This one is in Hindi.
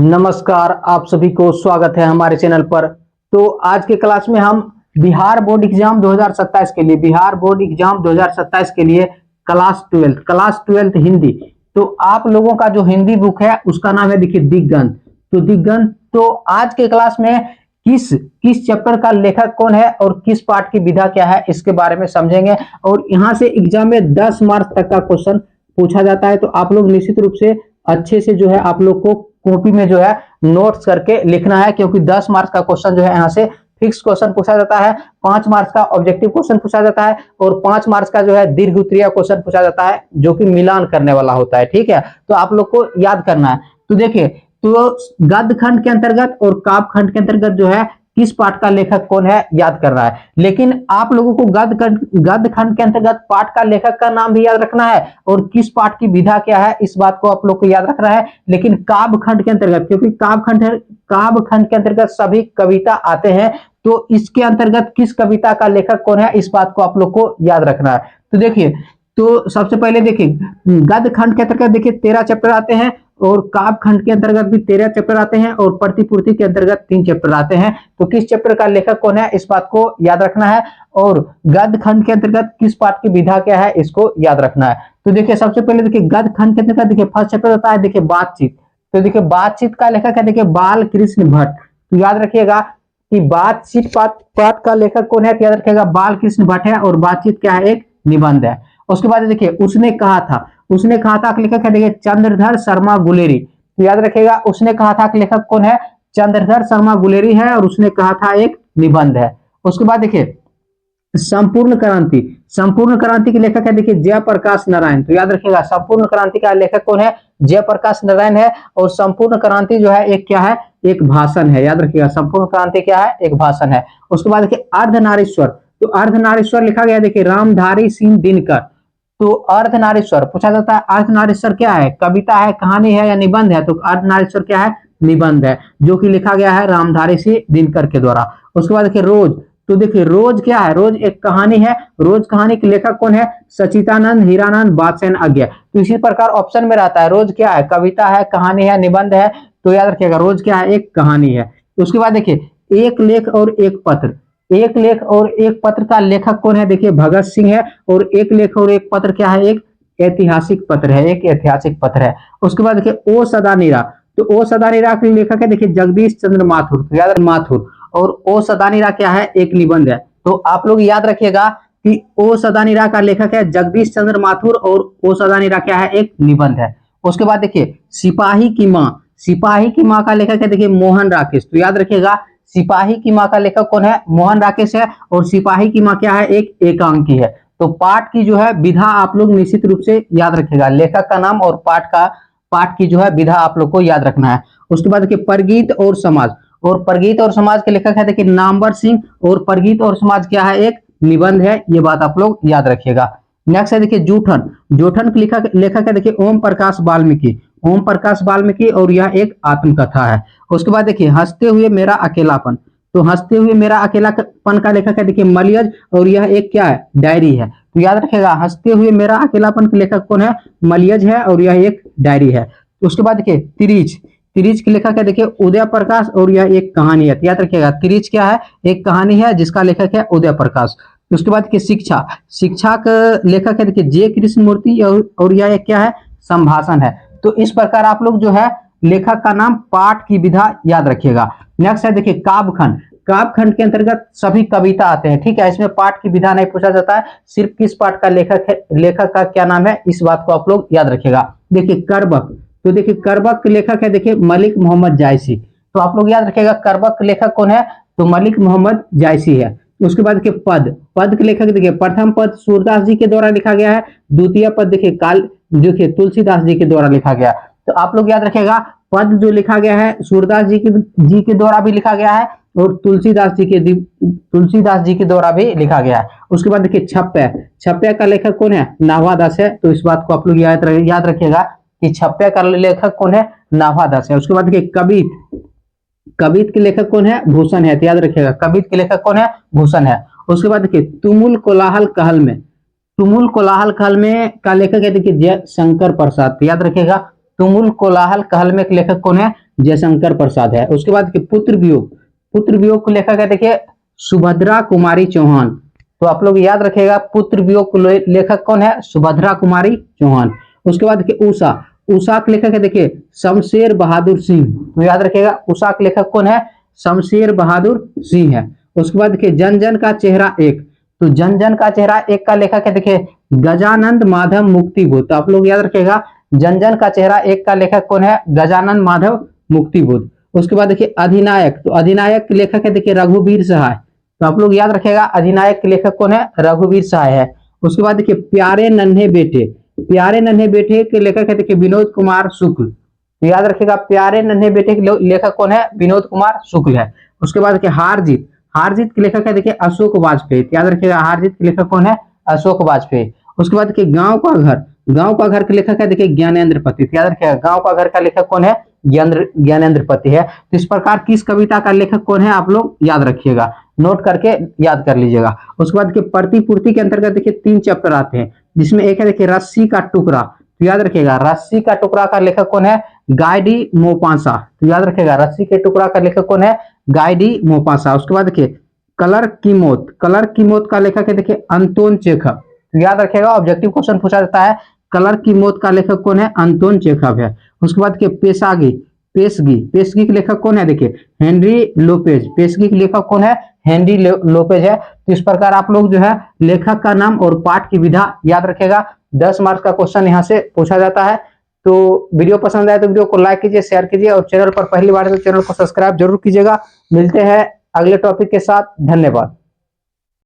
नमस्कार, आप सभी को स्वागत है हमारे चैनल पर। तो आज के क्लास में हम बिहार बोर्ड एग्जाम 2027 के लिए क्लास ट्वेल्थ हिंदी। तो आप लोगों का जो हिंदी बुक है उसका नाम है, देखिए, दिगंत। तो आज के क्लास में किस किस चैप्टर का लेखक कौन है और किस पाठ की विधा क्या है, इसके बारे में समझेंगे। और यहाँ से एग्जाम में 10 मार्क्स तक का क्वेश्चन पूछा जाता है। तो आप लोग निश्चित रूप से अच्छे से जो है आप लोग को कॉपी में जो है नोट्स करके लिखना है, क्योंकि 10 मार्क्स का क्वेश्चन जो है यहाँ से फिक्स क्वेश्चन पूछा जाता है, 5 मार्क्स का ऑब्जेक्टिव क्वेश्चन पूछा जाता है और 5 मार्क्स का जो है दीर्घ उत्तरीय क्वेश्चन पूछा जाता है, जो कि मिलान करने वाला होता है। ठीक है, तो आप लोग को याद करना है। तो देखिए, तो गद्य खंड के अंतर्गत और काव्य खंड के अंतर्गत जो है किस पाठ का लेखक कौन है याद करना है। लेकिन आप लोगों को गद्य खंड के अंतर्गत पाठ का लेखक का नाम भी याद रखना है और किस पाठ की विधा क्या है, इस बात को आप लोग को याद रखना है। लेकिन काव्य खंड के अंतर्गत, क्योंकि काव्य खंड के अंतर्गत सभी कविता आते हैं, तो इसके अंतर्गत किस कविता का लेखक कौन है, इस बात को आप लोग को याद रखना है। तो देखिए, तो सबसे पहले देखिए, गद्य खंड के अंतर्गत देखिए 13 चैप्टर आते हैं और काव्य खंड के अंतर्गत भी 13 चैप्टर आते हैं और प्रतिपूर्ति के अंतर्गत 3 चैप्टर आते हैं। तो किस चैप्टर का लेखक कौन है, इस बात को याद रखना है। और गद्य खंड के अंतर्गत किस पाठ की विधा क्या है, इसको याद रखना है। तो देखिए, सबसे पहले देखिए गद्य खंड के अंतर्गत देखिए फर्स्ट चैप्टर होता है, देखिए, बातचीत। तो देखिए, बातचीत का लेखक है, देखिए, बाल कृष्ण भट्ट। तो याद रखिएगा कि बातचीत पाठ का लेखक कौन है, तो याद रखिएगा बाल कृष्ण भट्ट है और बातचीत क्या है, एक निबंध है। उसके बाद देखिए, उसने कहा था का लेखक है, देखिए, चंद्रधर शर्मा गुलेरी। तो याद रखिएगा, उसने कहा था का लेखक कौन है, चंद्रधर शर्मा गुलेरी है और उसने कहा था एक निबंध है। उसके बाद देखिए, संपूर्ण क्रांति के लेखक है, देखिए, जयप्रकाश नारायण। तो याद रखिएगा, संपूर्ण क्रांति का लेखक कौन है, जयप्रकाश नारायण है। और संपूर्ण क्रांति जो है एक क्या है, एक भाषण है। याद रखिएगा, संपूर्ण क्रांति क्या है, एक भाषण है। उसके बाद देखिए, अर्धनारीश्वर। तो अर्धनारीश्वर लिखा गया, देखिए, रामधारी सिंह दिनकर। तो अर्धनारीश्वर पूछा जाता है, अर्धनारीश्वर क्या है, कविता है, कहानी है या निबंध है। तो अर्धनारीश्वर क्या है, निबंध है, जो कि लिखा गया है रामधारी सिंह दिनकर के द्वारा। उसके बाद देखिए, रोज। तो देखिए, रोज क्या है, रोज एक कहानी है। रोज कहानी के लेखक कौन है, सचिदानंद हीरानंद बादशाह आज्ञा। तो इसी प्रकार ऑप्शन में रहता है, रोज क्या है, कविता है, कहानी है, निबंध है। तो याद रखिएगा, रोज क्या है, एक कहानी है। उसके बाद देखिए, एक लेख और एक पत्र का लेखक कौन है, देखिए, भगत सिंह है। और एक लेख और एक पत्र क्या है, एक ऐतिहासिक पत्र है। उसके बाद देखिए, ओ सदा नीरा। तो ओ सदा नीरा के लेखक है, देखिए, जगदीश चंद्र माथुर। तो याद माथुर। और ओ सदा नीरा क्या है, एक निबंध है। तो आप लोग याद रखिएगा कि ओ सदा नीरा का लेखक है जगदीश चंद्र माथुर और ओ सदा नीरा क्या है, एक निबंध है। उसके बाद देखिए, सिपाही की माँ का लेखक है, देखिए, मोहन राकेश। तो याद रखिएगा, सिपाही की माँ का लेखक कौन है, मोहन राकेश है। और सिपाही की माँ क्या है, एक एकांकी है। तो पाठ की जो है विधा आप लोग निश्चित रूप से याद रखिएगा, लेखक का नाम और पाठ की जो है विधा आप लोग को याद रखना है। उसके बाद देखिए, परगीत और समाज के लेखक है, देखिए, नामवर सिंह। और परगीत और समाज क्या है, एक निबंध है। ये बात आप लोग याद रखिएगा। नेक्स्ट है, देखिए, जूठन के लेखक है, देखिए, ओम प्रकाश वाल्मीकि और यह एक आत्मकथा है। उसके बाद देखिए, हंसते हुए मेरा अकेलापन। तो हंसते हुए मेरा अकेलापन का लेखक है, देखिए, मलियज और यह एक क्या है, डायरी है। तो याद रखिएगा, हंसते हुए मेरा अकेलापन के लेखक कौन है, मलियज है और यह एक डायरी है। उसके बाद देखिए, तिरिच के लेखक है, देखिए, उदय प्रकाश और यह एक कहानी है। याद रखिएगा, तिरिच क्या है, एक कहानी है जिसका लेखक है उदय प्रकाश। उसके बाद देखिए, शिक्षा का लेखक है, देखिए, जे कृष्णमूर्ति और यह एक क्या है, संभाषण है। तो इस प्रकार आप लोग जो है लेखक का नाम, पाठ की विधा याद रखिएगा। नेक्स्ट है, देखिए, काव्य खंड के अंतर्गत सभी कविता आते हैं। ठीक है, इसमें पाठ की विधा नहीं पूछा जाता है, सिर्फ किस पाठ का लेखक का क्या नाम है, इस बात को आप लोग याद रखिएगा। देखिए, करबक। तो देखिए, करबक के लेखक है, देखिए, मलिक मोहम्मद जायसी। तो आप लोग याद रखिएगा, करबक के लेखक कौन है, तो मलिक मोहम्मद जायसी है। उसके बाद देखिए, पद के लेखक देखिए, प्रथम पद सूरदास जी के द्वारा लिखा गया है। द्वितीय पद देखिए तुलसीदास जी के द्वारा लिखा गया। तो आप लोग याद रखिएगा, पद जो लिखा गया है सूरदास जी के द्वारा भी लिखा गया है और तुलसीदास जी के द्वारा भी लिखा गया है। उसके बाद देखिए, छप्पया का लेखक कौन है, नाभादास है। तो इस बात को आप लोग याद रखिएगा कि छप्पया का लेखक कौन है, नाभादास है। उसके बाद देखिए, कवित के लेखक कौन है, भूषण है। तो याद रखिएगा, कवित के लेखक कौन है, भूषण है। उसके बाद देखिए, तुमुल कोलाहल कहल में का लेखक है, देखिए, जय शंकर प्रसाद। तो याद रखिएगा, तुमुल कोलाहल कहल में लेखक कौन है, जयशंकर प्रसाद है। उसके बाद पुत्र वियोग को लेखक है देखिए सुभद्रा कुमारी चौहान। तो आप लोग याद रखिएगा पुत्र वियोग को लेखक कौन है, सुभद्रा कुमारी चौहान। उसके बाद देखिए उषा के लेखक है देखिए शमशेर बहादुर सिंह। तो याद रखिएगा उषा के लेखक कौन है, शमशेर बहादुर सिंह है। उसके बाद देखिए जन जन का चेहरा एक। तो जन जन का चेहरा एक का लेखक है देखिए गजानंद माधव मुक्तिबोध। तो आप लोग याद रखिएगा जन जन का चेहरा एक का लेखक कौन है, गजानंद माधव मुक्तिबोध। उसके बाद देखिए अधिनायक। तो अधिनायक के लेखक है देखिए रघुवीर सहाय। तो आप लोग याद रखिएगा अधिनायक के लेखक कौन है, रघुवीर सहाय है। उसके बाद देखिए प्यारे नन्हे बेटे के लेखक है देखिए विनोद कुमार शुक्ल। तो याद रखिएगा प्यारे नन्हे बेटे के लेखक कौन है, विनोद कुमार शुक्ल है। उसके बाद देखिए हार जीत के लेखक है देखिए अशोक वाजपेयी। याद रखिएगा हार जीत के लेखक कौन है, अशोक वाजपेयी। उसके बाद देखिए गांव का घर के लेखक है देखिए ज्ञानेंद्र पति। याद रखिएगा गांव का घर का लेखक कौन है, ज्ञानेंद्र पति है। तो इस प्रकार किस कविता का लेखक कौन है आप लोग याद रखिएगा, नोट करके याद कर लीजिएगा। उसके बाद देखिए प्रतिपूर्ति के अंतर्गत देखिए 3 चैप्टर आते हैं, जिसमें एक है देखिए रस्सी का टुकड़ा। तो याद रखिएगा रस्सी का टुकड़ा का लेखक कौन है, गाय डी मोपासा। तो याद रखिएगा रस्सी के टुकड़ा का लेखक कौन है, गाय डी मोपासा। उसके बाद देखिए कलर की मौत का लेखक है देखिए अंतोन चेखव। तो याद रखिएगा ऑब्जेक्टिव क्वेश्चन पूछा जाता है, कलर की मौत का लेखक कौन है, अंतोन चेखव है। उसके बाद देखिए पेशगी के लेखक कौन है देखिए हेनरी लोपेज। पेशगी के लेखक कौन है, हेनरी लोपेज है। तो इस प्रकार आप लोग जो है लेखक का नाम और पाठ की विधा याद रखेगा। 10 मार्क्स का क्वेश्चन यहाँ से पूछा जाता है। तो वीडियो पसंद आए तो वीडियो को लाइक कीजिए, शेयर कीजिए और चैनल पर पहली बार है तो चैनल को सब्सक्राइब जरूर कीजिएगा। मिलते हैं अगले टॉपिक के साथ, धन्यवाद।